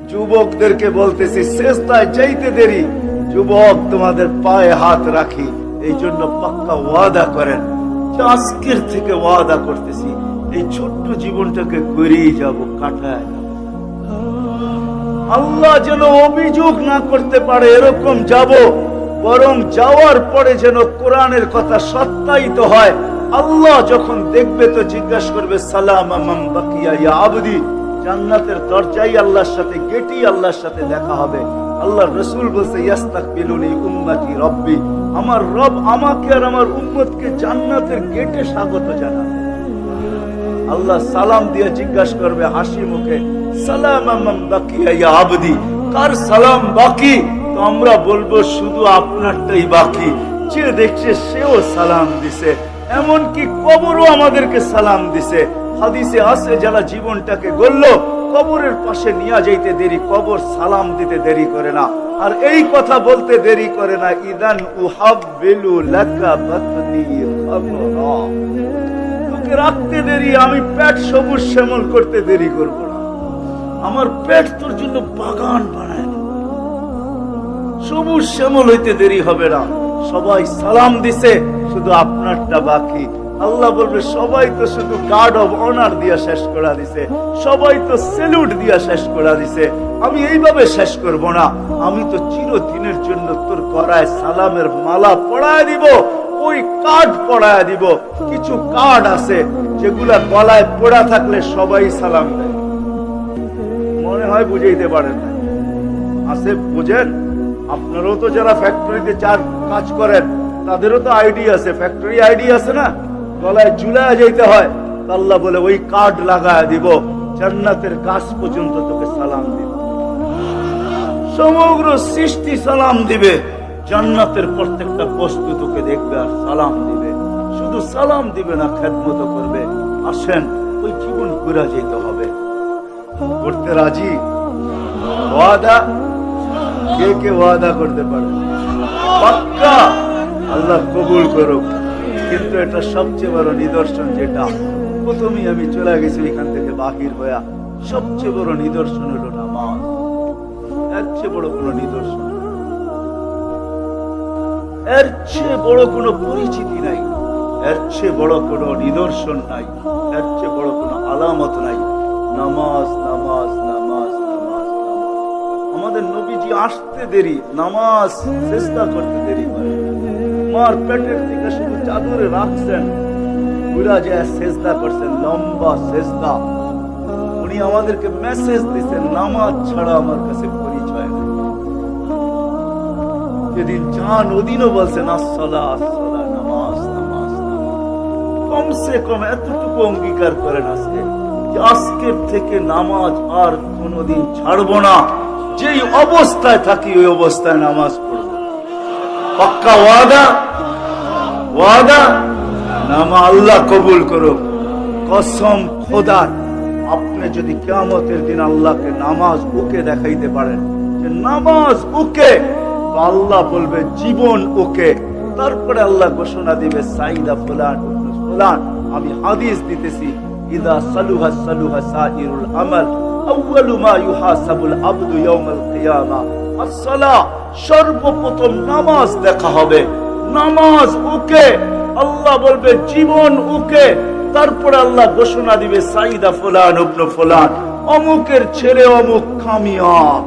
যুবকদেরকে বলতেছি সেজদায় যাইতে দেরি, যুবক তোমাদের পায়ে হাত রাখি, এই জন্য পাক্কা ওয়াদা করেন যে আজকের থেকে ওয়াদা করতেছি এই ছোট্ট জীবনটাকে করেই যাব, কাটায় যাব। আল্লাহ যেন অভিযোগ না করতে পারে এরকম যাব, বরং যাওয়ার পরে যেন কোরআনের কথা সত্যায়িত হয়। আল্লাহ যখন দেখবে তো জিজ্ঞাসা করবে সালাম মান বাকিয়া ইয়া আবদি। জান্নাতের দরজাই আল্লাহর সাথে, গেটই আল্লাহর সাথে দেখা হবে। আল্লাহর রাসূল বলছে ইস্তাকবিলুনি উম্মতি রব্বি, আমার রব আমাকে আর আমার উম্মতকে জান্নাতের গেটে স্বাগত জানাবে। আল্লাহ সালাম দিয়ে জিজ্ঞাসা করবে হাসি মুখে সালাম মান বাকিয়া ইয়া আবদি, কার সালাম বাকি? তো আমরা বলবো শুধু আপনারটাই বাকি। যে দেখছে সেও সালাম দিছে, এমনকি কবরও আমাদেরকে সালাম দিছে। হাদিসে আছে যারা জীবনটাকে গড়ল কবরের পাশে নিয়ে যাইতে দেরি, কবর সালাম দিতে দেরি করে না, আর এই কথা বলতে দেরি করে না ইদান উহাব্বিলু লাকা বাতনি খাবরা, তোকে রাখতে দেরি, আমি পেট সবুজ শ্যামল করতে দেরি করব না, আমার পেট তোর জন্য বাগান বানায় দেব, সবুজ শ্যামল হইতে দেরি হবে না। সবাই সালাম দিছে, শুধু আপনারটা বাকি। আল্লাহ বলবে সবাই তো শুধু গার্ড অব অনার দিয়া শেষ করা দিছে, সবাই তো সেলুট দিয়া শেষ করা দিছে, আমি এইভাবে শেষ করব না, আমি তো চিরদিনের জন্য তোর গলায় সালামের মালা পরায় দিব, ওই কার্ড পরায় দিব। কিছু কার্ড আছে যেগুলা গলায় পড়া থাকলে সবাই সালাম দেয়, মনে হয় বুঝাইতে পারেন না, আছে বুঝেন? আপনারাও তো যারা ফ্যাক্টরিতে কাজ করেন তাদেরও তো আইডি আছে, ফ্যাক্টরি আইডি আছে না, গলায় ঝুলায় যাইতে হয়। আল্লাহ বলে ওই কার্ড লাগায় দিব, জান্নাতের গাছ পর্যন্ত তোকে সালাম দিবে, সমগ্র সৃষ্টি সালাম দিবে, জান্নাতের প্রত্যেকটা বস্তু তোকে দেখবে আর সালাম দিবে। শুধু সালাম দিবে না, খেদমত করবে। আসেন ওই জীবন ঘুরা যেতে হবে, করতে রাজি? ওয়াদা কে কে ওয়াদা করতে পারে? পাক্কা? আল্লাহ কবুল করুক। কিন্তু এটা সবচেয়ে বড় নিদর্শন, যেটা প্রথমেই আমি চলে গেছি এখান থেকে বাহির হইয়া, সবচেয়ে বড় নিদর্শন হলো নামাজ। এর চেয়ে বড় কোনো নিদর্শন, এর চেয়ে বড় কোনো পরিচিতি নাই, এর চেয়ে বড় কোনো নিদর্শন নাই, এর চেয়ে বড় কোনো আলামত নাই। নামাজ নামাজ নামাজ নামাজ। আমাদের নবীজি আসতে দেরি, নামাজ চেষ্টা করতে দেরি করে। মার পেটের থেকে শুধু চাদরে রাখছেন, ঘুরা যায় সেজদা করছেন, লম্বা সেজদা। উনি আমাদেরকে মেসেজ দিচ্ছেন নামাজ ছাড়া আমার কাছে পরিচয় নেই। যেদিন চান ওদিনও বলছেন আসসালা আসসালা, নামাজ নামাজ নামাজ। কমসে কম এতটুকু অঙ্গীকার করেন আজকে যে আজকের থেকে নামাজ আর কোনোদিন ছাড়বো না, যেই অবস্থায় থাকি ওই অবস্থায় নামাজ পড়বো। পাক্কা ওয়াদা? ওয়াদা? নামা আল্লাহ কবুল করুক। কসম খোদার, আপনি যদি কিয়ামতের দিন আল্লাহকে নামাজ ওকে দেখাইতে পারেন যে নামাজ ওকে, তো আল্লাহ বলবে জীবন ওকে। তারপরে আল্লাহ ঘোষণা দিবে সাইদা ফুলান ইবনে ফুলান। আমি হাদিস দিতেছি, ইদা সালুহা সালুহা সাইরুল আমাল, আউয়ালু মা ইউহাসাবুল আবদু ইয়াউমাল কিয়ামা আস-সালাহ। সর্বপ্রথম নামাজ দেখা হবে, নামাজ ওকে, আল্লাহ বলবে জীবন ওকে। তারপরে আল্লাহ ঘোষণা দিবে সাইদা ফুলান ইবনে ফুলান, অমুকের ছেলে অমুক কামিয়াব,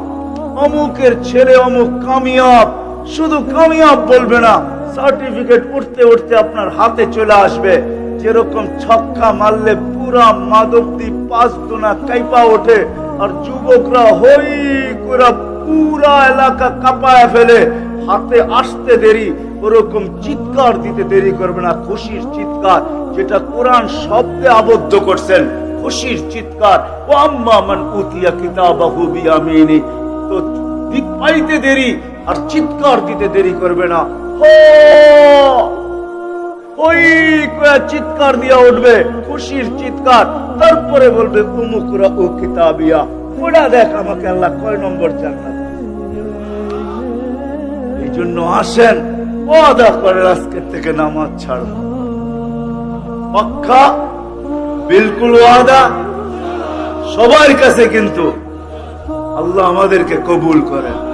অমুকের ছেলে অমুক কামিয়াব। শুধু কামিয়াব বলবে না, সার্টিফিকেট উঠতে উঠতে আপনার হাতে চলে আসবে। যেরকম ছক্কা মারলে পুরা মাধবদ্বীপ 5 দুনা কাইপা ওঠে, আর যুবকরা হই করে পুরা এলাকা কাঁপায় ফেলে, হাতে আসতে দেরি, ওরকম চিৎকার দিতে দেরি করবে না। খুশির চিৎকার, যেটা কোরআন শব্দে আবদ্ধ করছেন, খুশির চিৎকার। ও আম্মা মান উতিয়া কিতাবাহু বিয়ামিনি, তো দিক পাইতে দেরি আর চিৎকার দিতে দেরি করবে না। ওই চিৎকার দিয়া উঠবে, খুশির চিৎকার। তারপরে বলবে উমুকরা ও কিতাবিয়া, ওটা দেখ আমাকে আল্লাহ কয় নম্বর জান্নাত। এই জন্য আসেন ওয়াদা করেন আজকের থেকে নামাজ ছাড়ব। পাক্কা? বিলকুল ওয়াদা সবার কাছে। কিন্তু আল্লাহ আমাদেরকে কবুল করেন।